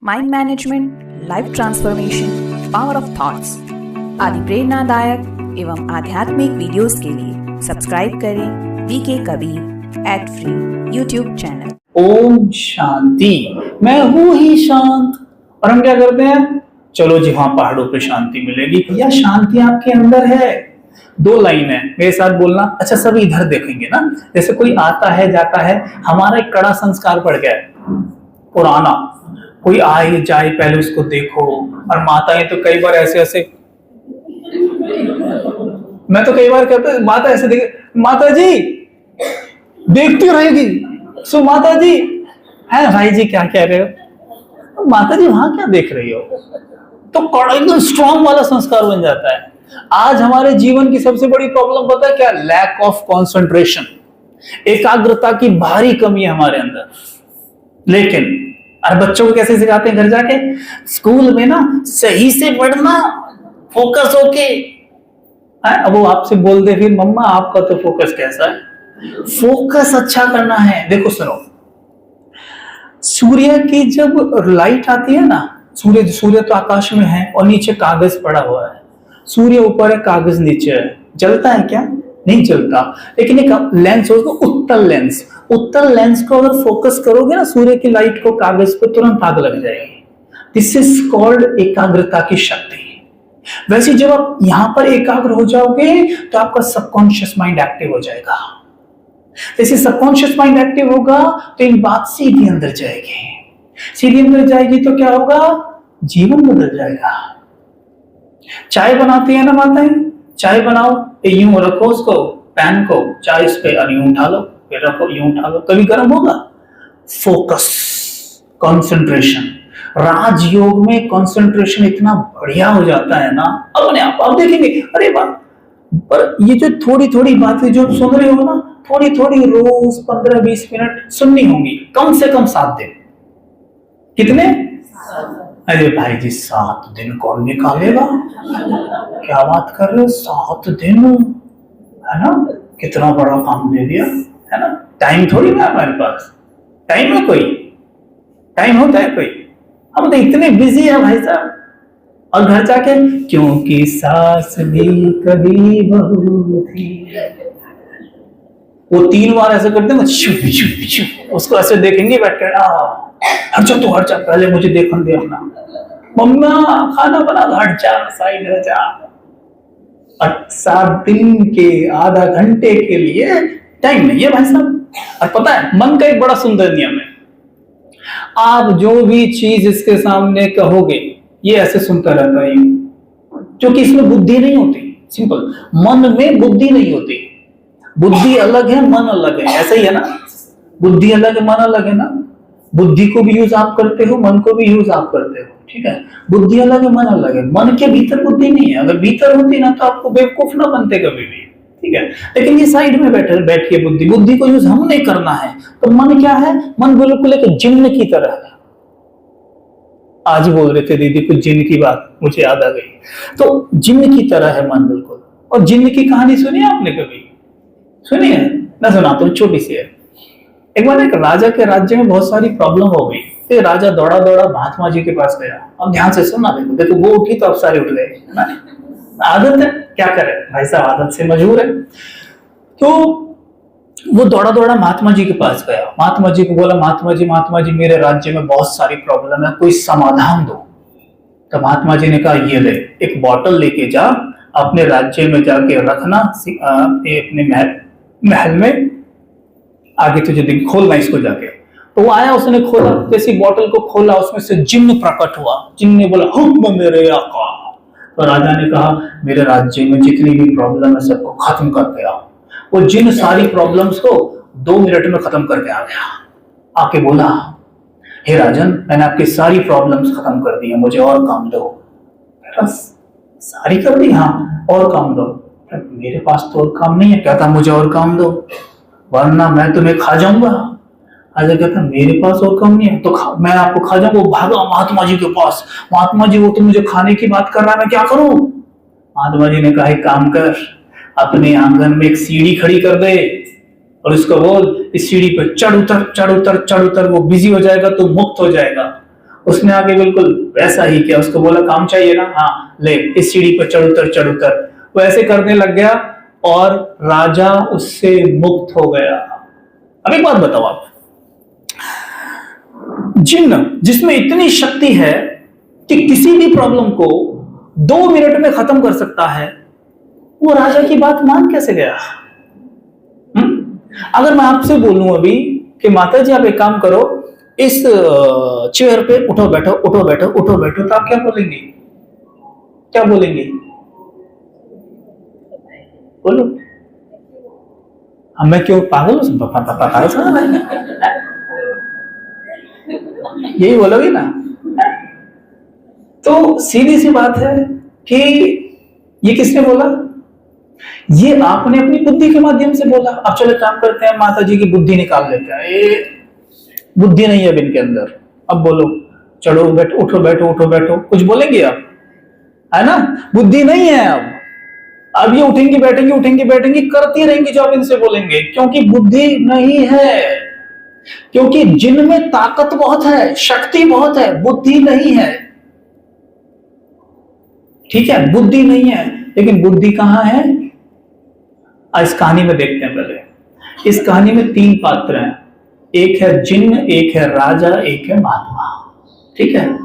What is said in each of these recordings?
Mind management, life transformation, power of thoughts आदि प्रेरणादायक एवं आध्यात्मिक वीडियोस के लिए सब्सक्राइब करें VK Kabir @free YouTube channel. ओम शांति। मैं हूँ ही शांत। और हम क्या करते हैं, चलो जी हाँ पहाड़ों पे शांति मिलेगी। या शांति आपके अंदर है। दो लाइन है, मेरे साथ बोलना। अच्छा सब इधर देखेंगे ना, जैसे कोई आता है जाता है, हमारा एक कड़ा संस्कार पड़ गया है पुराना। कोई आए जाए पहले उसको देखो। और माताएं तो कई बार ऐसे ऐसे, मैं तो कई बार कहता माता ऐसे देखे, माता जी देखती रहेगी, सो माता जी है भाई जी क्या कह रहे हो, माता जी वहां क्या देख रही हो। तो कड़ा एकदम स्ट्रॉन्ग वाला संस्कार बन जाता है। आज हमारे जीवन की सबसे बड़ी प्रॉब्लम पता है क्या, लैक ऑफ कंसंट्रेशन, एकाग्रता की भारी कमी है हमारे अंदर। लेकिन और बच्चों को कैसे सिखाते हैं घर जाके, स्कूल में ना सही से पढ़ना, फोकस होके। अब वो आपसे बोल दे फिर मम्मा आपका तो फोकस कैसा है, फोकस अच्छा करना है। देखो सुनो, सूर्य की जब लाइट आती है ना, सूर्य तो आकाश में है और नीचे कागज पड़ा हुआ है। सूर्य ऊपर है, कागज नीचे है, जलता है क्या? नहीं जलता। लेकिन एक लेंस होगा, उत्तल लेंस को अगर फोकस करोगे ना सूर्य की लाइट को कागज पे, तुरंत आग लग जाएगी। दिस इज कॉल्ड एकाग्रता की शक्ति। वैसे जब आप यहां पर एकाग्र हो जाओगे तो आपका सबकॉन्शियस माइंड एक्टिव हो जाएगा। जैसे सबकॉन्शियस माइंड एक्टिव होगा तो एक बात सीधी अंदर जाएगी, सीधी अंदर जाएगी तो क्या होगा, जीवन बदल जाएगा। चाय बनाती है ना माताएं, चाय बनाओ, यूं रखो उसको, पैन को, चाय इस पे और यूं उठा लो, फिर रखो, यूं उठा लो, कभी गर्म होगा। Focus, concentration. राजयोग में कंसंट्रेशन इतना बढ़िया हो जाता है ना, अपने आप देखेंगे। अरे वाह, पर ये जो थोड़ी थोड़ी बातें जो सुन रहे हो ना, थोड़ी थोड़ी रोज 15-20 मिनट सुननी होंगी, कम से कम 7 दिन। कितने? अरे भाई जी 7 दिन कौन निकालेगा, क्या बात कर रहे हो, 7 दिन है ना, कितना बड़ा काम दे दिया है ना। टाइम थोड़ी ना हमारे पास, टाइम है कोई, टाइम होता है कोई, हम तो इतने बिजी है भाई साहब। और घर जाके क्योंकि सास भी कभी बहू थी, वो 3 बार ऐसे करते हैं, उसको ऐसे देखेंगे बैठ कर, हट जा तू, हट जा, पहले मुझे देखने दे अपना, मम्मा खाना बना, हट जा साइड हो जा। 7 दिन के आधा घंटे के लिए टाइम नहीं है भाई साहब। और पता है मन का एक बड़ा सुंदर नियम है, आप जो भी चीज इसके सामने कहोगे ये ऐसे सुनता रहता है, क्योंकि इसमें बुद्धि नहीं होती। सिंपल, मन में बुद्धि नहीं होती। बुद्धि अलग है, मन अलग है, ऐसा ही है ना। बुद्धि अलग है, मन अलग है ना। बुद्धि को भी यूज आप करते हो, मन को भी यूज आप करते हो, ठीक है। बुद्धि अलग है, मन अलग है। मन के भीतर बुद्धि नहीं है, अगर भीतर होती ना तो आपको बेवकूफ ना बनते कभी भी, ठीक है। लेकिन ये साइड में बैठ के बुद्धि को यूज हमने करना है। तो मन क्या है, मन बिल्कुल एक जिन्न की तरह है। आज बोल रहे थे दीदी कुछ जिन्न की बात, मुझे याद आ गई। तो जिन्न की तरह है मन बिल्कुल। और जिन्न की कहानी सुनी है आपने कभी? सुनी है ना, सुनाता हूं, छोटी सी है। एक बार एक राजा के राज्य में बहुत सारी प्रॉब्लम हो गई, तो राजा दौड़ा दौड़ा महात्मा जी के पास गया। अब ध्यान से सुनना, देखो वो उठी तो अब सारे उठ गए ना, आदत है, क्या करे भाई साहब, आदत से मजबूर है। तो वो दौड़ा दौड़ा महात्मा जी के पास गया। महात्मा जी को बोला, महात्मा जी मेरे राज्य में बहुत सारी प्रॉब्लम है, कोई समाधान दो। तो महात्मा जी ने कहा, ये ले, एक बॉटल लेके जा, अपने राज्य में जाके रखना, अपने महल में, आगे तुझे देख, खोलना इसको जाके। तो वो आया, उसने खोला, जैसी बॉटल को खोला उसमें से जिन्न प्रकट हुआ। जिन्न ने बोला, हुक्म मेरे आका। तो राजा ने कहा, मेरे राज्य में जितनी भी प्रॉब्लम है सबको खत्म करके आओ। वो जिन्न सारी प्रॉब्लम्स को 2 मिनट में खत्म करके आ गया। आके बोला, हे राजन, मैंने आपकी सारी प्रॉब्लम्स खत्म कर दी है, मुझे और काम दो। बस सारी कर दी, हाँ और काम दो। मेरे पास तो और काम नहीं है। कहता मुझे और काम दो वरना मैं तुम्हें खा जाऊंगा। राजा कहता मेरे पास और काम नहीं है तो मैं आपको खा जाऊंगा। वो भागा महात्मा जी के पास। महात्मा जी, वो तो मुझे खाने की बात कर रहा है, मैं क्या करूं? महात्मा जी ने कहा, एक काम कर, अपने आंगन में एक सीढ़ी खड़ी कर दे और उसको बोल, इस सीढ़ी पर चढ़ उतर, वो बिजी हो जाएगा तो मुक्त हो जाएगा। उसने आके बिल्कुल वैसा ही किया, उसको बोला काम चाहिए ना, हाँ ले इस सीढ़ी पर चढ़ उतर। वो ऐसे करने लग गया और राजा उससे मुक्त हो गया। अब एक बात बताओ आप, जिन्न जिसमें इतनी शक्ति है कि किसी भी प्रॉब्लम को 2 मिनट में खत्म कर सकता है, वो राजा की बात मान कैसे गया? अगर मैं आपसे बोलूं अभी कि माता जी आप एक काम करो, इस चेयर पे उठो बैठो उठो बैठो उठो बैठो, तो आप क्या बोलेंगे? क्या बोलेंगे? बोलो। मैं क्यों पागल हूं? यही बोलोगे ना? तो सीधी सी बात है कि ये किसने बोला? ये आपने अपनी बुद्धि के माध्यम से बोला। अब चलो काम करते हैं, माता जी की बुद्धि निकाल लेते हैं। ये बुद्धि नहीं है अब इनके अंदर। अब बोलो, चलो बैठो उठो बैठो उठो बैठो, कुछ बोलेंगे आप? है ना? बुद्धि नहीं है अब ये उठेंगी बैठेंगी करती रहेंगी जो आप इनसे बोलेंगे, क्योंकि बुद्धि नहीं है। क्योंकि जिनमें ताकत बहुत है, शक्ति बहुत है, बुद्धि नहीं है। ठीक है, बुद्धि नहीं है, लेकिन बुद्धि कहां है? इस कहानी में देखते हैं। पहले इस कहानी में 3 पात्र हैं, एक है जिन्न, एक है राजा, एक है महात्मा। ठीक है,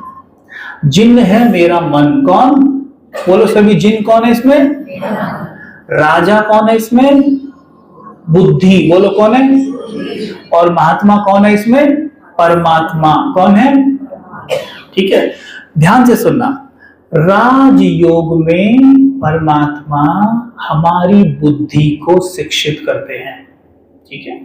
जिन्न है मेरा मन। कौन? बोलो सभी, जिन्न कौन है इसमें? राजा कौन है इसमें? बुद्धि। बोलो कौन है? और महात्मा कौन है इसमें? परमात्मा। कौन है? ठीक है, ध्यान से सुनना। राजयोग में परमात्मा हमारी बुद्धि को शिक्षित करते हैं। ठीक है,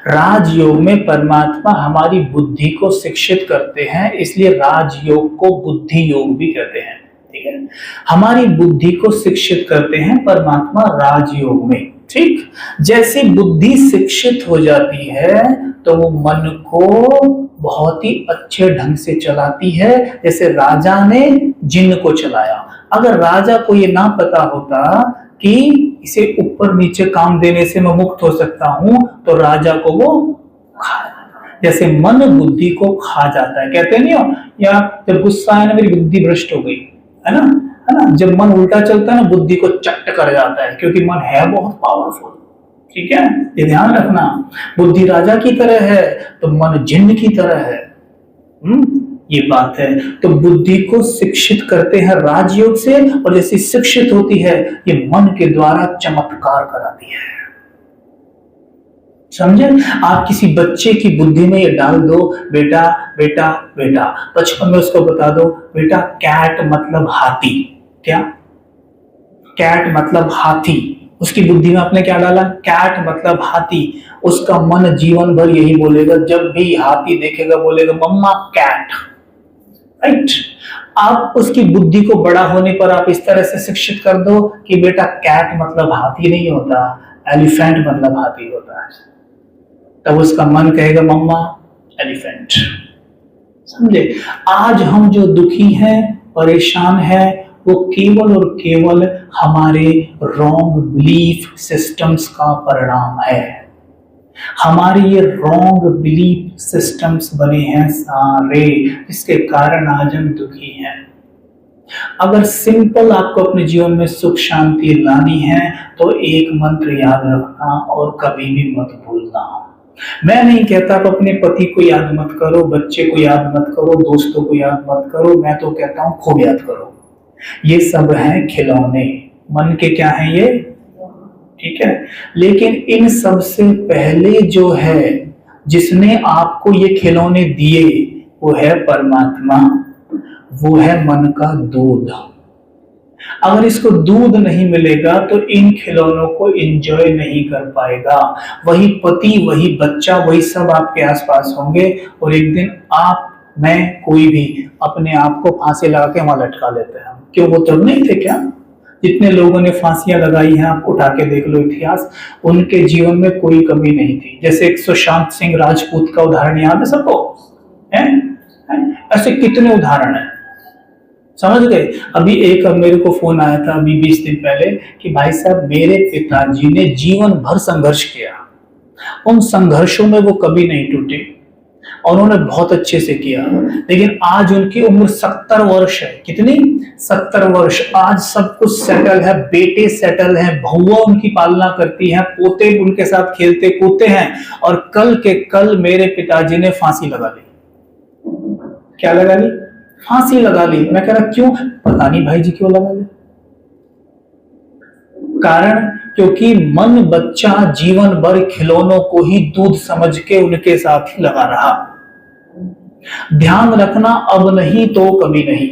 राजयोग में परमात्मा हमारी बुद्धि को शिक्षित करते हैं, इसलिए राजयोग को बुद्धि योग भी कहते हैं। ठीक है, हमारी बुद्धि को शिक्षित करते हैं परमात्मा राजयोग में। ठीक, जैसे बुद्धि शिक्षित हो जाती है तो वो मन को बहुत ही अच्छे ढंग से चलाती है, जैसे राजा ने जिन्न को चलाया। अगर राजा को ये ना पता होता कि इसे ऊपर नीचे काम देने से मैं मुक्त हो सकता हूं, तो राजा को वो खा, जैसे मन बुद्धि को खा जाता है। कहते नहीं हो, या जब गुस्सा आया ना मेरी बुद्धि भ्रष्ट हो गई, है ना? है ना? जब मन उल्टा चलता है ना, बुद्धि को चट कर जाता है, क्योंकि मन है बहुत पावरफुल। ठीक है, ये ध्यान रखना। बुद्धि राजा की तरह है तो मन जिन्न की तरह है। ये बात है। तो बुद्धि को शिक्षित करते हैं राजयोग से, और जैसे शिक्षित होती है ये मन के द्वारा चमत्कार कराती है। समझे? आप किसी बच्चे की बुद्धि में ये डाल दो, बेटा बेटा बेटा, बचपन में उसको बता दो बेटा कैट मतलब हाथी। क्या? कैट मतलब हाथी। उसकी बुद्धि में आपने क्या डाला? कैट मतलब हाथी। उसका मन जीवन भर यही बोलेगा, जब भी हाथी देखेगा बोलेगा मम्मा कैट। राइट? आप उसकी बुद्धि को बड़ा होने पर आप इस तरह से शिक्षित कर दो कि बेटा कैट मतलब हाथी नहीं होता, एलिफेंट मतलब हाथी होता है, तब उसका मन कहेगा मम्मा एलिफेंट। समझे? आज हम जो दुखी हैं, परेशान हैं, वो केवल और केवल हमारे रॉन्ग बिलीफ सिस्टम्स का परिणाम है। हमारे ये रॉन्ग बिलीफ सिस्टम्स बने हैं सारे, जिसके कारण आज हम दुखी हैं। अगर सिंपल आपको अपने जीवन में सुख शांति लानी है तो एक मंत्र याद रखना और कभी भी मत भूलना। मैं नहीं कहता आप अपने पति को याद मत करो, बच्चे को याद मत करो, दोस्तों को याद मत करो, मैं तो कहता हूं खूब याद करो। ये सब हैं खिलौने, मन के क्या हैं ये? ठीक है, लेकिन इन सब से पहले जो है, जिसने आपको ये खिलौने दिए, वो है परमात्मा, वो है मन का दूध। अगर इसको दूध नहीं मिलेगा तो इन खिलौनों को एंजॉय नहीं कर पाएगा। वही पति, वही बच्चा, वही सब आपके आसपास होंगे, और एक दिन आप, मैं, कोई भी अपने आप को फांसी लगा के वहां लटका लेते हैं। क्यों? वो तब नहीं थे क्या? जितने लोगों ने फांसियां लगाई हैं, आप उठा के देख लो इतिहास, उनके जीवन में कोई कमी नहीं थी। जैसे एक सुशांत सिंह राजपूत का उदाहरण याद है सबको? ऐसे कितने उदाहरण हैं, समझ गए? अभी एक मेरे को फोन आया था अभी 20 दिन पहले कि भाई साहब मेरे पिताजी ने जीवन भर संघर्ष किया, उन संघर्षों में वो कभी नहीं टूटे, और उन्होंने बहुत अच्छे से किया। लेकिन आज उनकी उम्र 70 वर्ष है। कितनी? 70 वर्ष। आज सब कुछ सेटल है, बेटे सेटल है, बहुआ उनकी पालना करती है, पोते उनके साथ खेलते कूदते हैं, और कल के कल मेरे पिताजी ने फांसी लगा ली। क्या लगा ली? फांसी लगा ली। मैं कह रहा क्यों? पता नहीं भाई जी क्यों लगा ली। कारण क्योंकि मन बच्चा जीवन भर खिलौनों को ही दूध समझ के उनके साथ ही लगा रहा। ध्यान रखना, अब नहीं तो कभी नहीं।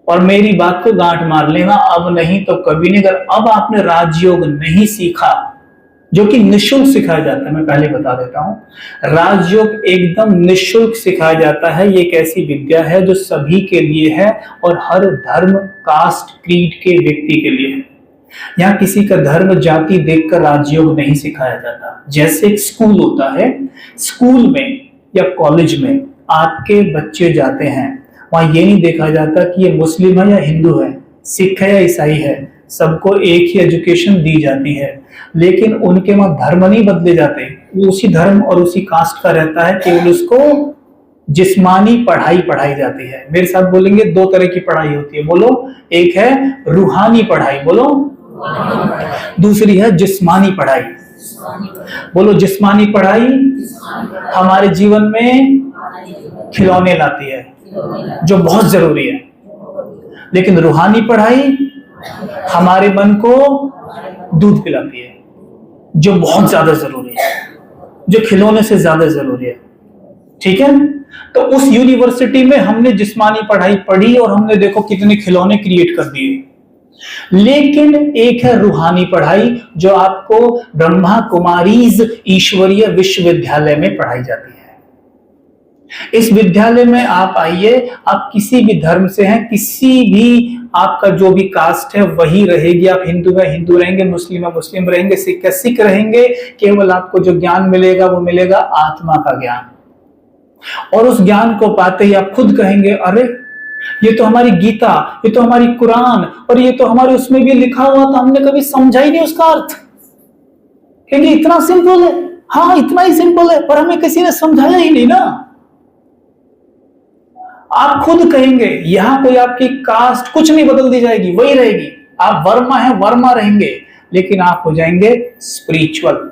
और मेरी बात को गांठ मार लेना, अब नहीं तो कभी नहीं। अगर अब आपने राजयोग नहीं सीखा, जो कि निःशुल्क सिखाया जाता है, मैं पहले बता देता हूं, राजयोग एकदम निःशुल्क सिखाया जाता है। ये एक ऐसी विद्या है जो सभी के लिए है और हर धर्म, कास्ट, क्रीड के व्यक्ति के लिए है। यहाँ किसी का धर्म, जाति देखकर राजयोग नहीं सिखाया जाता। जैसे एक स्कूल होता है, स्कूल में या कॉलेज में आपके बच्चे जाते हैं, वहां ये नहीं देखा जाता कि ये मुस्लिम है या हिंदू है, सिख है या ईसाई है, सबको एक ही एजुकेशन दी जाती है। लेकिन उनके वहां धर्म नहीं बदले जाते, वो उसी धर्म और उसी कास्ट का रहता है। केवल उसको जिस्मानी पढ़ाई पढ़ाई जाती है। मेरे साथ बोलेंगे, दो तरह की पढ़ाई होती है, बोलो। एक है रूहानी पढ़ाई, बोलो। दूसरी है जिस्मानी पढ़ाई, बोलो। जिस्मानी पढ़ाई हमारे जीवन में खिलौने लाती है, जो बहुत जरूरी है। लेकिन रूहानी पढ़ाई हमारे मन को दूध पिलाती है, जो बहुत ज्यादा जरूरी है, जो खिलौने से ज्यादा जरूरी है। ठीक है? तो उस यूनिवर्सिटी में हमने जिस्मानी पढ़ाई पढ़ी और हमने देखो कितने खिलौने क्रिएट कर दिए। लेकिन एक है रूहानी पढ़ाई, जो आपको ब्रह्मा कुमारीज ईश्वरीय विश्वविद्यालय में पढ़ाई जाती है। इस विद्यालय में आप आइए, आप किसी भी धर्म से हैं, किसी भी आपका जो भी कास्ट है वही रहेगी। आप हिंदू है हिंदू रहेंगे, मुस्लिम है मुस्लिम रहेंगे, सिख है सिख रहेंगे। केवल आपको जो ज्ञान मिलेगा वो मिलेगा आत्मा का ज्ञान। और उस ज्ञान को पाते ही आप खुद कहेंगे, अरे ये तो हमारी गीता, ये तो हमारी कुरान, और ये तो हमारे उसमें भी लिखा हुआ था, हमने कभी समझा ही नहीं उसका अर्थ। क्योंकि इतना सिंपल है। हाँ, इतना ही सिंपल है, पर हमें किसी ने समझाया ही नहीं ना। आप खुद कहेंगे, यहां कोई आपकी कास्ट कुछ नहीं बदल दी जाएगी, वही रहेगी। आप वर्मा है, वर्मा रहेंगे, लेकिन आप हो जाएंगे स्पिरिचुअल।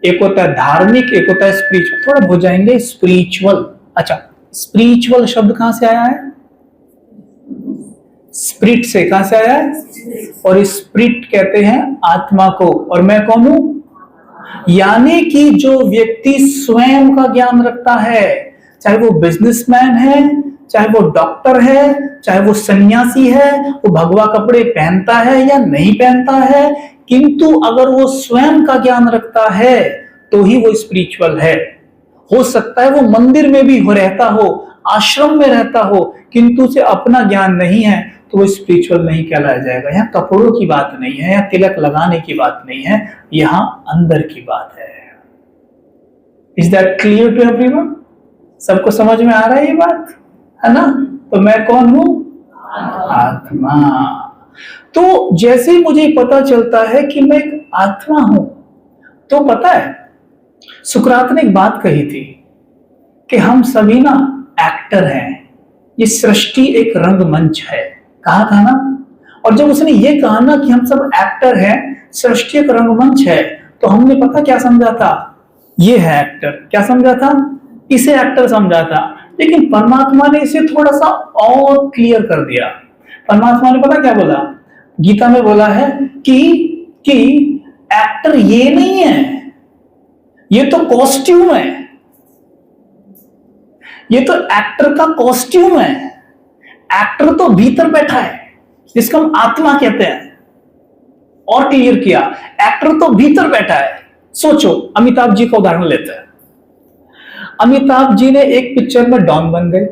एक होता है धार्मिक, एक होता है स्पिरिचुअल। थोड़ा हो जाएंगे स्पिरिचुअल। अच्छा, स्पिरिचुअल शब्द कहां से आया है? स्पिरिट से। कहां से आया है? और स्पिरिट कहते हैं आत्मा को। और मैं कौन हूं? यानी कि जो व्यक्ति स्वयं का ज्ञान रखता है, चाहे वो बिजनेसमैन है, चाहे वो डॉक्टर है, चाहे वो सन्यासी है, वो भगवा कपड़े पहनता है या नहीं पहनता है, किंतु अगर वो स्वयं का ज्ञान रखता है तो ही वो स्पिरिचुअल है। हो सकता है वो मंदिर में भी हो रहता हो, आश्रम में रहता हो, किंतु उसे अपना ज्ञान नहीं है, तो वो स्पिरिचुअल नहीं कहलाया जाएगा। यहाँ कपड़ों की बात नहीं है, यहाँ तिलक लगाने की बात नहीं है, यहाँ अंदर की बात है। Is that clear to everyone? सबको समझ में आ रहा है ये बात, है ना? तो मैं कौन हूं? आत्मा। तो जैसे ही मुझे पता चलता है कि मैं एक आत्मा हूं, तो पता है सुकरात ने एक बात कही थी कि हम सभी ना एक्टर हैं, ये सृष्टि एक रंगमंच है, कहा था ना। और जब उसने ये कहा ना कि हम सब एक्टर हैं, सृष्टि एक रंगमंच है, तो हमने पता क्या समझा था? ये है एक्टर। क्या समझा था? इसे एक्टर समझा था। लेकिन परमात्मा ने इसे थोड़ा सा और क्लियर कर दिया। परमात्मा ने पता क्या बोला? गीता में बोला है कि एक्टर ये नहीं है, ये तो कॉस्ट्यूम है, ये तो एक्टर का कॉस्ट्यूम है। एक्टर तो भीतर बैठा है, जिसको हम आत्मा कहते हैं। और क्लियर किया, एक्टर तो भीतर बैठा है। सोचो, अमिताभ जी का उदाहरण लेते हैं। अमिताभ जी ने एक पिक्चर में डॉन बन गए,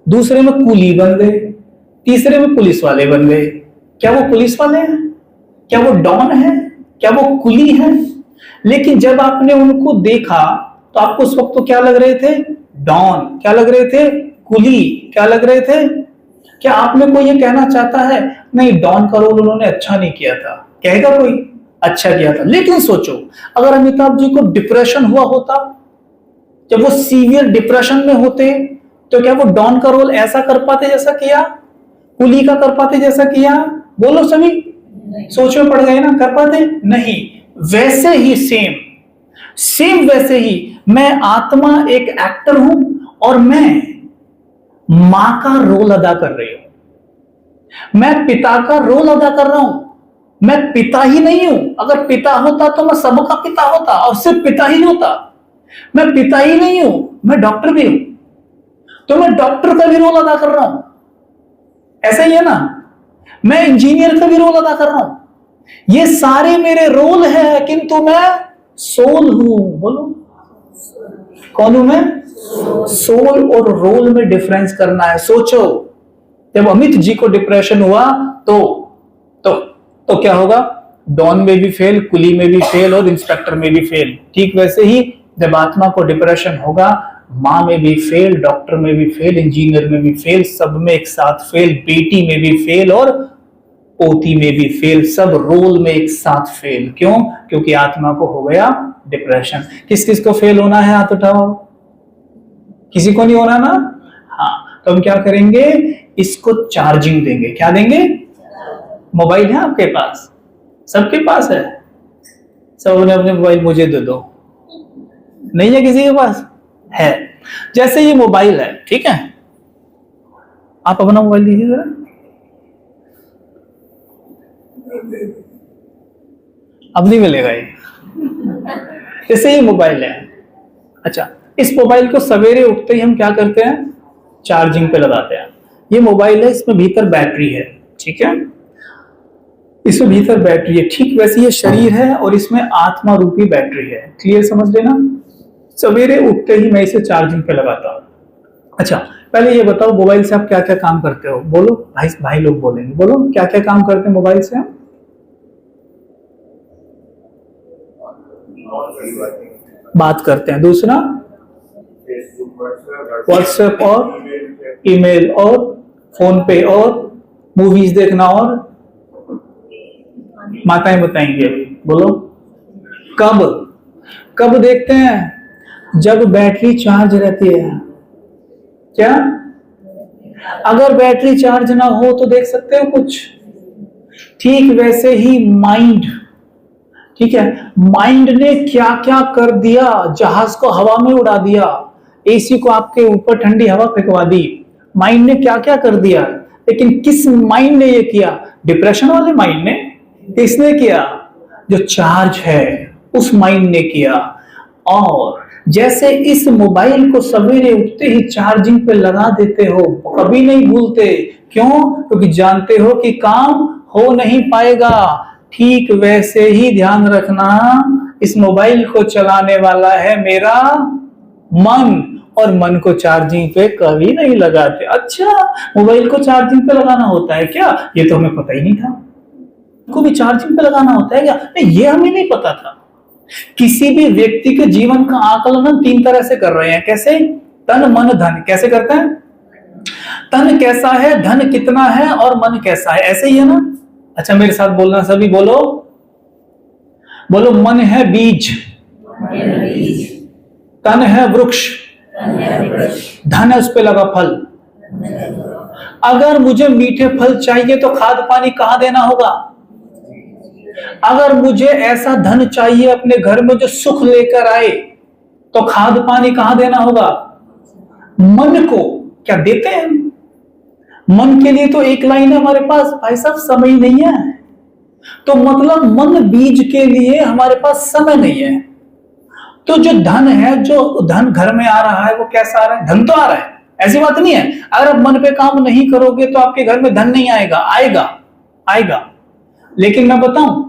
दूसरे में कूली बन गए, तीसरे में पुलिस वाले बन गए। क्या वो पुलिस वाले हैं? क्या वो डॉन है? क्या वो कुली है? लेकिन जब आपने उनको देखा तो आपको उस वक्त तो क्या लग रहे थे? डॉन। क्या लग रहे थे? कुली। क्या लग रहे थे? क्या आप में कोई ये कहना चाहता है नहीं डॉन का रोल उन्होंने अच्छा नहीं किया था? कहेगा कोई अच्छा किया था। लेकिन सोचो, अगर अमिताभ जी को डिप्रेशन हुआ होता जब वो सीवियर डिप्रेशन में होते तो क्या वो डॉन का रोल ऐसा कर पाते जैसा किया, कुली का कर पाते जैसा किया? बोलो सभी, सोच में पड़ गए ना, कर पाते नहीं। वैसे ही सेम वैसे ही मैं आत्मा एक एक्टर हूं और मैं मां का रोल अदा कर रही हूं, मैं पिता का रोल अदा कर रहा हूं। मैं पिता ही नहीं हूं, अगर पिता होता तो मैं सबका पिता होता और सिर्फ पिता ही होता। मैं पिता ही नहीं हूं, मैं डॉक्टर भी हूं, तो मैं डॉक्टर का भी रोल अदा कर रहा हूं, ऐसा ही है ना। मैं इंजीनियर का भी रोल अदा कर रहा हूं। ये सारे मेरे रोल हैं, किंतु मैं सोल हूं। बोलो कौन हूं मैं? सोल और रोल में डिफरेंस करना है। सोचो, जब अमित जी को डिप्रेशन हुआ तो क्या होगा? डॉन में भी फेल, कुली में भी फेल और इंस्पेक्टर में भी फेल। ठीक वैसे ही जब आत्मा को डिप्रेशन होगा, मां में भी फेल, डॉक्टर में भी फेल, इंजीनियर में भी फेल, सब में एक साथ फेल, बेटी में भी फेल और पोती में भी फेल, सब रोल में एक साथ फेल। क्यों? क्योंकि आत्मा को हो गया डिप्रेशन। किस किस को फेल होना है? हाथ उठाओ। किसी को नहीं होना ना? हाँ, तो हम क्या करेंगे? इसको चार्जिंग देंगे। क्या देंगे? मोबाइल है आपके पास? सबके पास है? सब अपने अपने मोबाइल मुझे दे दो। नहीं है किसी के पास? है। जैसे ये मोबाइल है, ठीक है, आप अपना मोबाइल दीजिए जरा। अब नहीं मिलेगा ये। जैसे ये मोबाइल है, अच्छा, इस मोबाइल को सवेरे उठते ही हम क्या करते हैं? चार्जिंग पे लगाते हैं। ये मोबाइल है, इसमें भीतर बैटरी है, ठीक है, इसमें भीतर बैटरी है। ठीक वैसे ये शरीर है और इसमें आत्मा रूपी बैटरी है। क्लियर समझ लेना। सवेरे उठते ही मैं इसे चार्जिंग पे लगाता हूं। अच्छा, पहले ये बताओ, मोबाइल से आप क्या क्या काम करते हो? बोलो भाई लोग बोलेंगे, बोलो क्या क्या काम करते हैं मोबाइल से? बात करते हैं। दूसरा व्हाट्सएप और ईमेल और फोन पे और मूवीज देखना और माताएं बताएंगे। बोलो कब देखते हैं? जब बैटरी चार्ज रहती है। क्या? अगर बैटरी चार्ज ना हो तो देख सकते हो कुछ? ठीक वैसे ही माइंड, ठीक है, माइंड ने क्या क्या कर दिया? जहाज को हवा में उड़ा दिया, एसी को आपके ऊपर ठंडी हवा फेंकवा दी। माइंड ने क्या क्या कर दिया, लेकिन किस माइंड ने ये किया? डिप्रेशन वाले माइंड ने? किसने किया? जो चार्ज है उस माइंड ने किया। और जैसे इस मोबाइल को सवेरे उठते ही चार्जिंग पे लगा देते हो, कभी नहीं भूलते। क्यों? क्योंकि जानते हो कि काम हो नहीं पाएगा। ठीक वैसे ही ध्यान रखना, इस मोबाइल को चलाने वाला है मेरा मन, और मन को चार्जिंग पे कभी नहीं लगाते। अच्छा, मोबाइल को चार्जिंग पे लगाना होता है क्या? ये तो हमें पता ही नहीं था। को भी चार्जिंग पे लगाना होता है क्या? नहीं, ये हमें नहीं पता था। किसी भी व्यक्ति के जीवन का आकलन हम 3 तरह से कर रहे हैं। कैसे? तन मन धन। कैसे करते हैं? तन कैसा है, धन कितना है और मन कैसा है, ऐसे ही है ना। अच्छा, मेरे साथ बोलना सभी, बोलो बोलो। मन है बीज, तन है वृक्ष, धन है उस पे लगा फल। अगर मुझे मीठे फल चाहिए तो खाद पानी कहां देना होगा? अगर मुझे ऐसा धन चाहिए अपने घर में जो सुख लेकर आए, तो खाद पानी कहां देना होगा? मन को। क्या देते हैं? मन के लिए तो एक लाइन है हमारे पास, भाई साहब समय नहीं है। तो मतलब मन बीज के लिए हमारे पास समय नहीं है। तो जो धन है, जो धन घर में आ रहा है, वो कैसा आ रहा है? धन तो आ रहा है, ऐसी बात नहीं है। अगर आप मन पे काम नहीं करोगे तो आपके घर में धन नहीं आएगा। आएगा। लेकिन मैं बताऊं,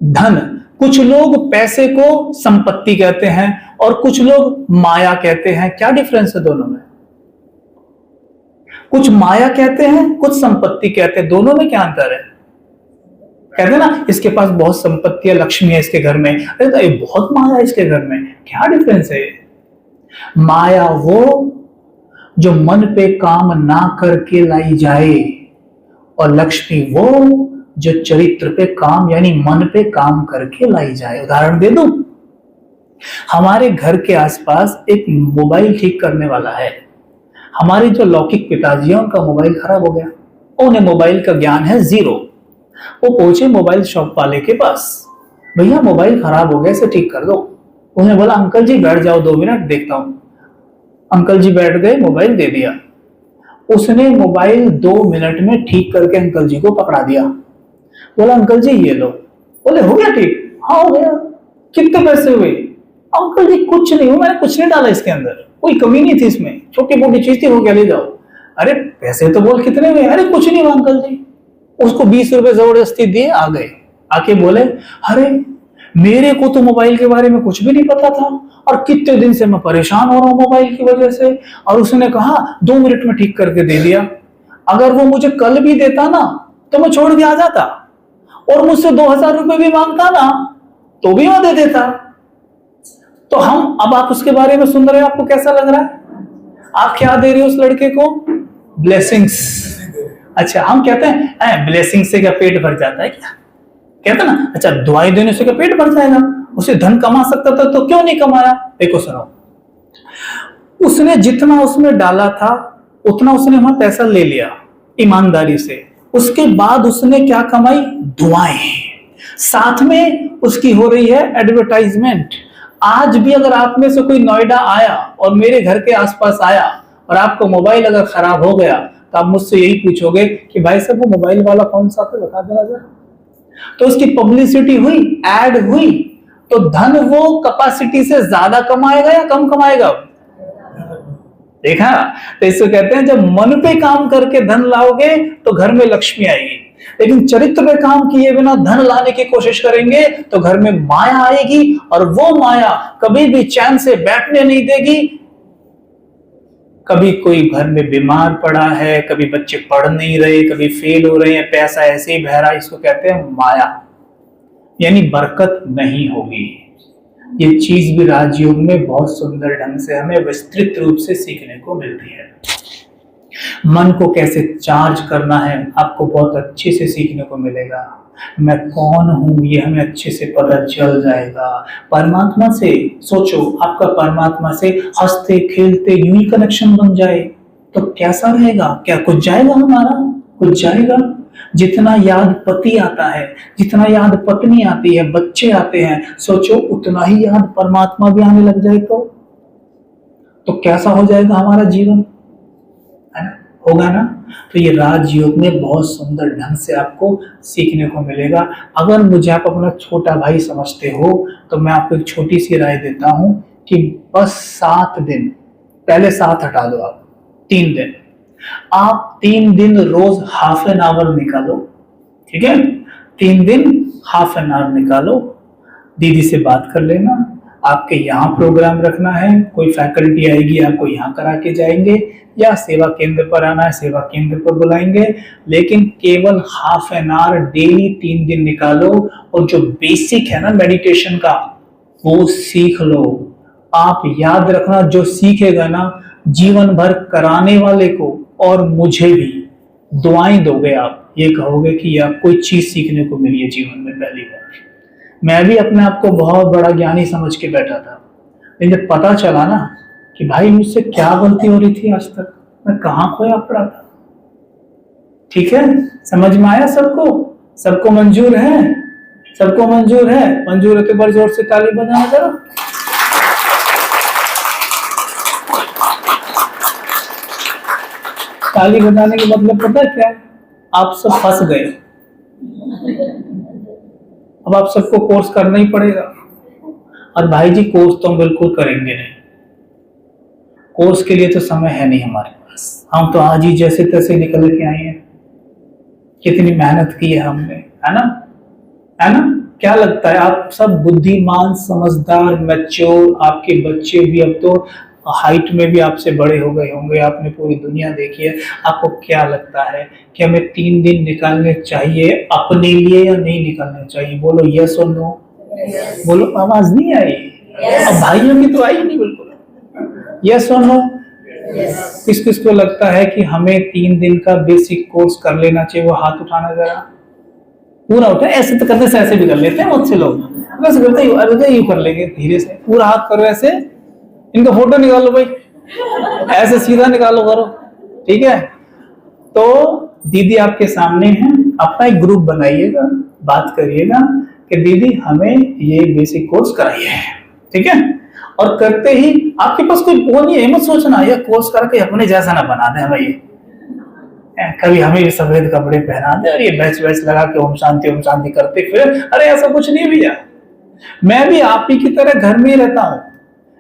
धन, कुछ लोग पैसे को संपत्ति कहते हैं और कुछ लोग माया कहते हैं। क्या डिफरेंस है दोनों में? कुछ माया कहते हैं, कुछ संपत्ति कहते हैं। दोनों में क्या अंतर है? कहते हैं ना, इसके पास बहुत संपत्ति है, लक्ष्मी है इसके घर में। अरे तो ये बहुत माया है इसके घर में। क्या डिफरेंस है? माया वो जो मन पे काम ना करके लाई जाए, और लक्ष्मी वो जो चरित्र पे काम यानी मन पे काम करके लाई जाए। उदाहरण दे दूं, हमारे घर के आसपास एक मोबाइल ठीक करने वाला है। हमारे जो लौकिक पिताजी हैं उनका मोबाइल खराब हो गया, उन्हें मोबाइल का ज्ञान है जीरो। वो पहुंचे मोबाइल शॉप वाले के पास, भैया मोबाइल खराब हो गया, इसे ठीक कर दो। उन्हें बोला अंकल जी बैठ जाओ 2 मिनट देखता हूं। अंकल जी बैठ गए, मोबाइल दे दिया। उसने मोबाइल 2 मिनट में ठीक करके अंकल जी को पकड़ा दिया। बोला अंकल जी ये लो। बोले हो गया ठीक? हाँ हो गया। कितने पैसे हुए? अंकल जी कुछ नहीं हुआ, मैंने कुछ नहीं डाला इसके अंदर, कोई कमी नहीं थी इसमें, छोटी मोटी चीज थी, हो गया ले जाओ। अरे पैसे तो बोल कितने हुए? अरे कुछ नहीं हुआ अंकल जी। उसको 20 रुपए जबरदस्ती दिए, आ गए। आके बोले अरे मेरे को तो मोबाइल के बारे में कुछ भी नहीं पता था और कितने दिन से मैं परेशान हो रहा हूँ मोबाइल की वजह से, और उसने कहा 2 मिनट में ठीक करके दे दिया। अगर वो मुझे कल भी देता ना तो मैं छोड़ के आ जाता, और मुझसे 2000 रुपए भी मांगता ना तो भी वो दे देता। तो हम अब आप उसके बारे में सुन रहे हैं, आपको कैसा लग रहा है? आप क्या दे रहे हो उस लड़के को? ब्लेसिंग्स। अच्छा हम कहते हैं ब्लेसिंग से क्या पेट भर जाता है क्या? कहते ना, अच्छा दुआएं देने से क्या पेट भर जाएगा? उसे धन कमा सकता था तो क्यों नहीं कमाया? देखो सुनो, उसने जितना उसमें डाला था उतना उसने वहां पैसा ले लिया ईमानदारी से। उसके बाद उसने क्या कमाई? दुआएं। साथ में उसकी हो रही है एडवर्टाइजमेंट। आज भी अगर आप में से कोई नोएडा आया और मेरे घर के आसपास आया और आपका मोबाइल अगर खराब हो गया तो आप मुझसे यही पूछोगे कि भाई साहब वो मोबाइल वाला कौन सा था, बता देना जरा। तो उसकी पब्लिसिटी हुई, एड हुई, तो धन वो कैपेसिटी से ज्यादा कमाएगा या कम कमाएगा? देखा? तो इसको कहते हैं जब मन पे काम करके धन लाओगे तो घर में लक्ष्मी आएगी, लेकिन चरित्र पे काम किए बिना धन लाने की कोशिश करेंगे तो घर में माया आएगी, और वो माया कभी भी चैन से बैठने नहीं देगी। कभी कोई घर में बीमार पड़ा है, कभी बच्चे पढ़ नहीं रहे, कभी फेल हो रहे हैं, पैसा ऐसे ही बह रहा है, इसको कहते हैं माया, यानी बरकत नहीं होगी। ये चीज भी राजयोग में बहुत सुंदर ढंग से हमें विस्तृत रूप से सीखने को मिलती है। मन को कैसे चार्ज करना है आपको बहुत अच्छे से सीखने को मिलेगा। मैं कौन हूं ये हमें अच्छे से पता चल जाएगा। परमात्मा से सोचो, आपका परमात्मा से हंसते खेलते यूं ही कनेक्शन बन जाए तो कैसा रहेगा? क्या कुछ जाएगा हमारा? कुछ जाएगा? जितना याद पति आता है, जितना याद पत्नी आती है, बच्चे आते हैं, सोचो उतना ही याद परमात्मा भी आने लग जाए तो कैसा हो जाएगा हमारा जीवन, है ना? होगा ना? तो ये राजयोग में बहुत सुंदर ढंग से आपको सीखने को मिलेगा। अगर मुझे आप अपना छोटा भाई समझते हो तो मैं आपको एक छोटी सी राय देता हूं कि बस 7 दिन, पहले 7 हटा दो, आप 3 दिन, आप 3 दिन रोज ½ एन आवर निकालो, ठीक है? 3 दिन ½ एन आवर निकालो, दीदी से बात कर लेना, आपके यहाँ प्रोग्राम रखना है, कोई फैकल्टी आएगी आपको यहाँ करा के जाएंगे, या सेवा केंद्र पर आना है, सेवा केंद्र पर बुलाएंगे, लेकिन केवल ½ एन आवर डेली 3 दिन निकालो, और जो बेसिक है ना मेडिटेशन का वो सीख लो। आप याद रखना, जो सीखेगा ना जीवन भर कराने वाले को और मुझे भी दुआएं दोगे आप, ये कहोगे कि यार कोई चीज सीखने को मिली है जीवन में पहली बार। मैं भी अपने आप को बहुत बड़ा ज्ञानी समझ के बैठा था, लेकिन जब पता चला ना कि भाई मुझसे क्या गलती हो रही थी आज तक, मैं कहाँ खोया पड़ा था। ठीक है, समझ में आया सबको? सबको मंजूर है? सबको मंजूर है? मंजूर है तो बड़े जोर से ताली बजाना जरा। ताली बजाने का मतलब पता है क्या? आप सब फंस गए। अब आप सबको कोर्स करना ही पड़ेगा। और भाई जी कोर्स तो हम बिल्कुल करेंगे नहीं, कोर्स के लिए तो समय है नहीं हमारे पास। हम तो आज ही जैसे तैसे निकल के आए हैं, कितनी मेहनत की है हमने, है ना? है ना? क्या लगता है आप सब बुद्धिमान, समझदार, मैच्योर, आपके बच्चे भी अब तो हाइट में भी आपसे बड़े हो गए होंगे, आपने पूरी दुनिया देखी है। आपको क्या लगता है कि हमें 3 दिन निकालने चाहिए अपने लिए या नहीं निकालने चाहिए? बोलो यस और नो। बोलो, आवाज नहीं आई? अब भाइयों की तो आई नहीं बिल्कुल। यस और नो? किस किस को लगता है कि हमें 3 दिन का बेसिक कोर्स कर लेना चाहिए? वो हाथ उठाना जरा। पूरा उठा, ऐसे तो करने से ऐसे भी कर लेते हैं मुझसे लोग, वैसे करते ही अरे यूं कर लेंगे धीरे से, पूरा हाथ करो ऐसे, इनका फोटो निकालो भाई, ऐसे सीधा निकालो करो, ठीक है। तो दीदी आपके सामने है, अपना एक ग्रुप बनाइएगा, बात करिएगा कि दीदी हमें ये बेसिक कोर्स कराइए, ठीक है। और करते ही आपके पास कोई वो नहीं है, मत सोचना ये कोर्स करके अपने जैसा ना बना दे भाई, कभी हमें भी सफेद कपड़े पहना दे और ये बैच बैच लगा के ओम शांति करते फिर। अरे ऐसा कुछ नहीं भैया, मैं भी आप ही की तरह घर में ही रहता हूं,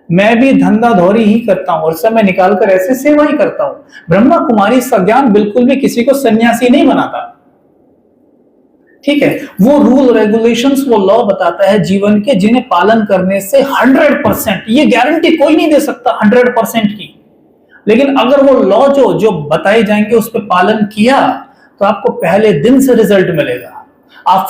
मैं भी धंधा धौरी ही करता हूं और समय निकाल कर ऐसे सेवा ही करता हूं। ब्रह्मा कुमारी संज्ञान बिल्कुल भी किसी को सन्यासी नहीं बनाता, ठीक है। वो रूल रेगुलेशंस, वो लॉ बताता है जीवन के, जिन्हें पालन करने से 100%, ये गारंटी कोई नहीं दे सकता 100% की, लेकिन अगर वो लॉ जो बताए जाएंगे उस पर पालन किया तो आपको पहले दिन से रिजल्ट मिलेगा। आप